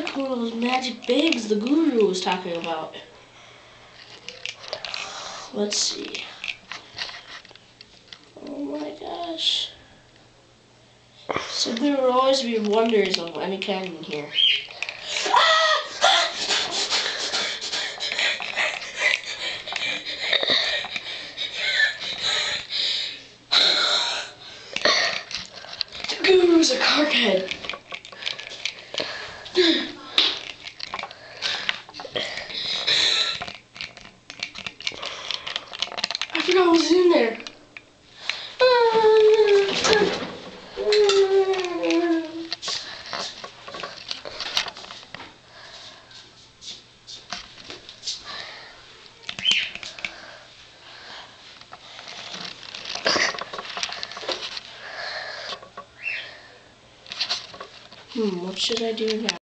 like one of those magic bags the guru was talking about. Let's see. Oh my gosh. So there will always be wonders of any kind in here. The guru's a cockhead. I forgot what was in there. What should I do now?